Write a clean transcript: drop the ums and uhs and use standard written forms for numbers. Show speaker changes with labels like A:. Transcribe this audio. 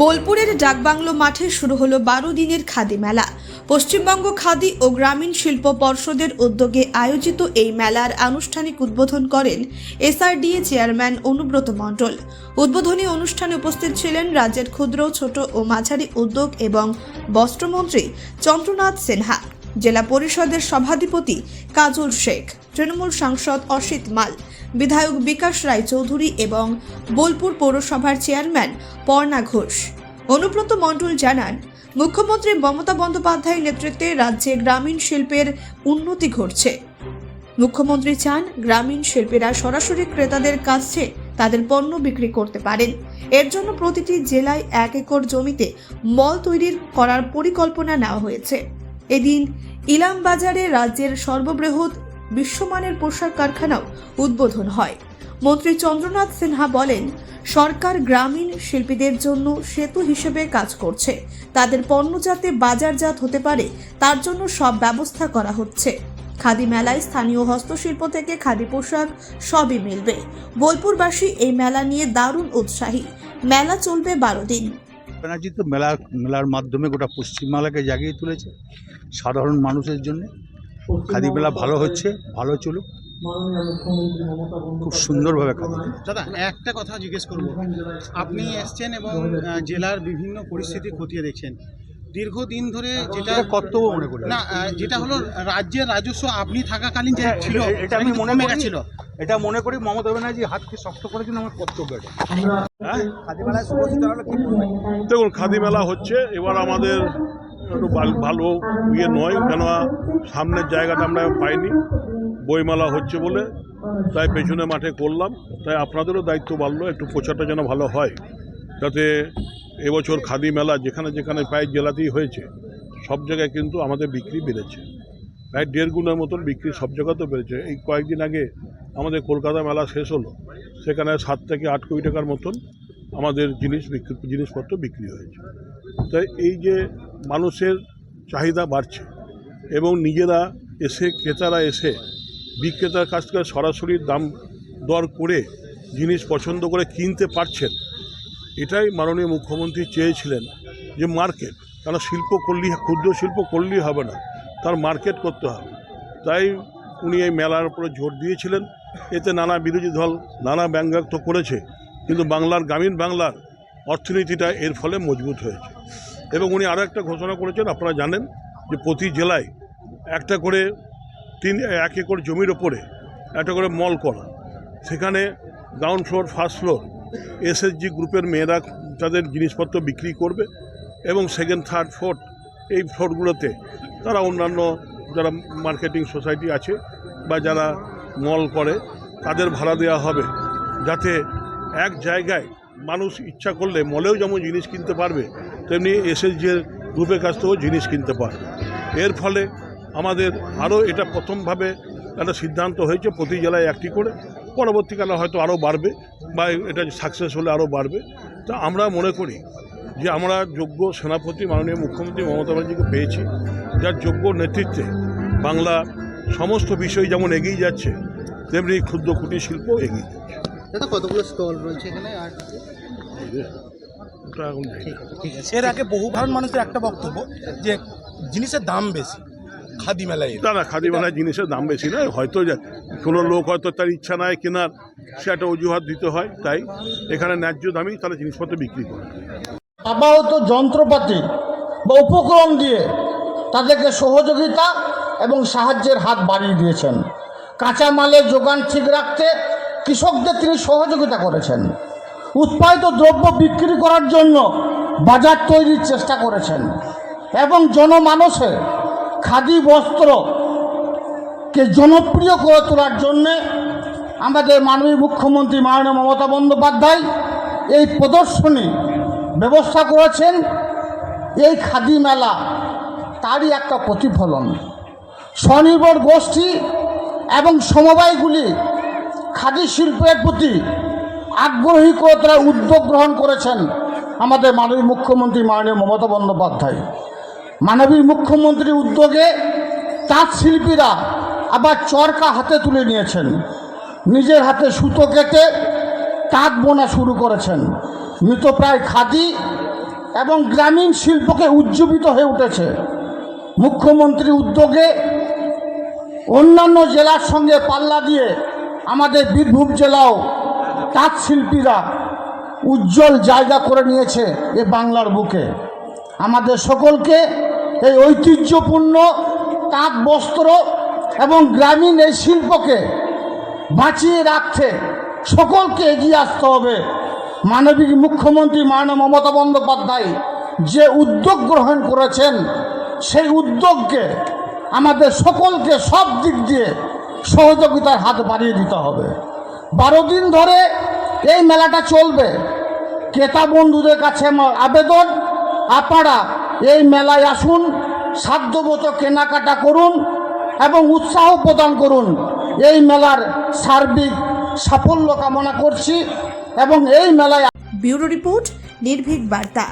A: বোলপুরের ডাকবাংলো মাঠে শুরু হলো 12 দিনের খাদি মেলা। পশ্চিমবঙ্গ খাদি ও গ্রামীণ শিল্প পর্ষদের উদ্যোগে আয়োজিত এই মেলার আনুষ্ঠানিক উদ্বোধন করেন এসআরডিএ চেয়ারম্যান অনুব্রত মণ্ডল। উদ্বোধনী অনুষ্ঠানে উপস্থিত ছিলেন রাজ্যের ক্ষুদ্র, ছোট ও মাঝারি উদ্যোগ এবং বস্ত্রমন্ত্রী চন্দ্রনাথ সিনহা, জেলা পরিষদের সভাধিপতি কাজল শেখ, তৃণমূল সাংসদ অসিত মাল, বিধায়ক বিকাশ রায়চৌধুরী এবং বোলপুর পৌরসভার চেয়ারম্যান পর্ণা ঘোষ। অনুব্রত মণ্ডল জানান, মুখ্যমন্ত্রী মমতা বন্দ্যোপাধ্যায়ের নেতৃত্বে রাজ্যে গ্রামীণ শিল্পের উন্নতি ঘটছে। মুখ্যমন্ত্রী চান গ্রামীণ শিল্পীরা সরাসরি ক্রেতাদের কাছে তাদের পণ্য বিক্রি করতে পারেন। এর জন্য প্রতিটি জেলায় 1 একর জমিতে মল তৈরি করার পরিকল্পনা নেওয়া হয়েছে। এদিন ইলামবাজারে রাজ্যের সর্ববৃহৎ বিশ্বমানের পোশাক কারখানাও উদ্বোধন হয়। মন্ত্রী চন্দ্রনাথ সিনহা বলেন, সরকার গ্রামীণ শিল্পীদের জন্য সেতু হিসেবে কাজ করছে। তাদের পণ্য যাতে বাজারজাত হতে পারে তার জন্য সব ব্যবস্থা করা হচ্ছে। খাদি মেলায় স্থানীয় হস্তশিল্প থেকে খাদি পোশাক সবই মিলবে। বোলপুরবাসী এই মেলা নিয়ে দারুণ উৎসাহী। মেলা চলবে 12 দিন।
B: ব্যানার্জি তো মেলার মাধ্যমে গোটা পশ্চিমবাংলাকে জাগিয়ে তুলেছে সাধারণ মানুষের জন্য। খাদি মেলা ভালো হচ্ছে, ভালো চলুক, খুব সুন্দরভাবে খাদি।
C: দাদা, একটা কথা জিজ্ঞেস করব, আপনি এসছেন এবং জেলার বিভিন্ন পরিস্থিতি খতিয়ে দেখছেন। দীর্ঘদিন ধরে যেটা
B: কর্তব্য মনে করি
C: না, যেটা হলো রাজ্যের রাজস্ব আপনি থাকাকালীন যে ছিল,
B: এটা আমি মনে করি মমতা ব্যানার্জি হাতকে শক্ত করেছেন, আমার কর্তব্য এটা। খাদি মেলায় উপস্থিত হলে কি বলবেন?
D: দেখুন, খাদি মেলা হচ্ছে, এবার আমাদের একটু ভালো নয়, কেন সামনের জায়গাটা আমরা পাইনি, বইমেলা হচ্ছে বলে তাই পেছনে মাঠে করলাম। তাই আপনাদেরও দায়িত্ব বাড়লো, একটু প্রচারটা যেন ভালো হয়, যাতে এবছর খাদি মেলা যেখানে যেখানে প্রায় জেলাতেই হয়েছে সব জায়গায় কিন্তু আমাদের বিক্রি বেড়েছে, প্রায় 1.5 গুণের মতন বিক্রি সব জায়গাতেও বেড়েছে। এই কয়েকদিন আগে আমাদের কলকাতা মেলা শেষ হলো, সেখানে 7 থেকে 8 কোটি টাকার মতন আমাদের জিনিসপত্র বিক্রি হয়েছে। তাই এই যে মানুষের চাহিদা বাড়ছে এবং নিজেরা এসে, ক্রেতারা এসে বিক্রেতার কাছ থেকে সরাসরি দাম দর করে জিনিস পছন্দ করে কিনতে পারছেন, এটাই মাননীয় মুখ্যমন্ত্রী চেয়েছিলেন যে মার্কেট, কারণ শিল্প করলেই, ক্ষুদ্র শিল্প করলেই হবে না, তার মার্কেট করতে হবে। তাই উনি এই মেলার উপরে জোর দিয়েছিলেন। এতে নানা বিরোধী দল নানা ব্যঙ্গাত্মক করেছে, কিন্তু গ্রামীণ বাংলার অর্থনীতিটা এর ফলে মজবুত হয়েছে। এবং উনি আরও একটা ঘোষণা করেছেন, আপনারা জানেন যে প্রতি জেলায় একটা করে 1 একর জমির ওপরে একটা করে মল করা, সেখানে ground floor, first floor SSG গ্রুপের মেয়েরা তাদের জিনিসপত্র বিক্রি করবে এবং সেকেন্ড, থার্ড, ফোর্থ এই ফ্লোরগুলোতে তারা অন্যান্য যারা মার্কেটিং সোসাইটি আছে বা যারা মল করে তাদের ভাড়া দেওয়া হবে, যাতে এক জায়গায় মানুষ ইচ্ছা করলে মলেও যেমন জিনিস কিনতে পারবে, তেমনি এসএসজি গ্রুপের কাছ থেকেও জিনিস কিনতে পারবে। এর ফলে আমাদের আরও এটা প্রথমভাবে একটা সিদ্ধান্ত হয়েছে প্রতি জেলায় 1টি করে, পরবর্তীকালে হয়তো আরও বাড়বে বা এটা সাকসেস হলে আরও বাড়বে। তা আমরা মনে করি যে আমরা যোগ্য সেনাপতি মাননীয় মুখ্যমন্ত্রী মমতা ব্যানার্জিকে পেয়েছি, যার যোগ্য নেতৃত্বে বাংলা সমস্ত বিষয় যেমন এগিয়ে যাচ্ছে, তেমনি ক্ষুদ্র কুটির শিল্প এগিয়ে যাচ্ছে।
C: দাদা, কতগুলো স্টল রয়েছে এখানে? আর
E: ঠিক আছে, এর আগে বহু সাধারণ মানুষের একটা বক্তব্য যে জিনিসের দাম বেশি খাদি মেলায়।
D: না, খাদি মেলায় জিনিসের দাম বেশি নয়, হয়তো কোনো লোক হয়তো তার ইচ্ছা নাই কেনার, সে একটা অজুহাত দিতে হয়, তাই এখানে ন্যায্য দামেই তারা জিনিসপত্র বিক্রি করে।
F: আপাতত যন্ত্রপাতি বা উপকরণ দিয়ে তাদেরকে সহযোগিতা এবং সাহায্যের হাত বাড়িয়ে দিয়েছেন। কাঁচামালের যোগান ঠিক রাখতে কৃষকদের তিনি সহযোগিতা করেছেন। উৎপাদিত দ্রব্য বিক্রি করার জন্য বাজার তৈরির চেষ্টা করেছেন এবং জনমানসে খাদি বস্ত্রকে জনপ্রিয় করে তোলার জন্যে আমাদের মাননীয় মুখ্যমন্ত্রী মাননীয় মমতা বন্দ্যোপাধ্যায় এই প্রদর্শনী ব্যবস্থা করেছেন। এই খাদি মেলা তারই একটা প্রতিফলন। স্বনির্ভর গোষ্ঠী এবং সমবায়গুলি খাদি শিল্পের প্রতি আগ্রহী করে তারা উদ্যোগ গ্রহণ করেছেন আমাদের মাননীয় মুখ্যমন্ত্রী মাননীয় মমতা বন্দ্যোপাধ্যায়। মাননীয় মুখ্যমন্ত্রীর উদ্যোগে তাঁত শিল্পীরা আবার চরকা হাতে তুলে নিয়েছেন, নিজের হাতে সুতো কেটে তাঁত বোনা শুরু করেছেন। মৃতপ্রায় খাদি এবং গ্রামীণ শিল্পকে উজ্জীবিত হয়ে উঠেছে। মুখ্যমন্ত্রীর উদ্যোগে অন্যান্য জেলার সঙ্গে পাল্লা দিয়ে আমাদের বীরভূম জেলাও তাঁত শিল্পীরা উজ্জ্বল জায়গা করে নিয়েছে এ বাংলার বুকে। আমাদের সকলকে এই ঐতিহ্যপূর্ণ তাঁত বস্ত্র এবং গ্রামীণ এই শিল্পকে বাঁচিয়ে রাখতে সকলকে এগিয়ে আসতে হবে। মাননীয় মুখ্যমন্ত্রী মাননীয় মমতা বন্দ্যোপাধ্যায় যে উদ্যোগ গ্রহণ করেছেন সেই উদ্যোগকে আমাদের সকলকে সব দিক দিয়ে সহযোগিতার হাত বাড়িয়ে দিতে হবে। 12 দিন ধরে এই মেলাটা চলবে। ক্রেতা বন্ধুদের কাছে আমার আবেদন, আপনারা এই মেলায় আসুন, সাধ্যমতো কেনাকাটা করুন এবং উৎসাহ প্রদান করুন। এই মেলার সার্বিক সাফল্য কামনা করছি এবং এই মেলায়
A: ব্যুরো রিপোর্ট, নির্ভীক বার্তা।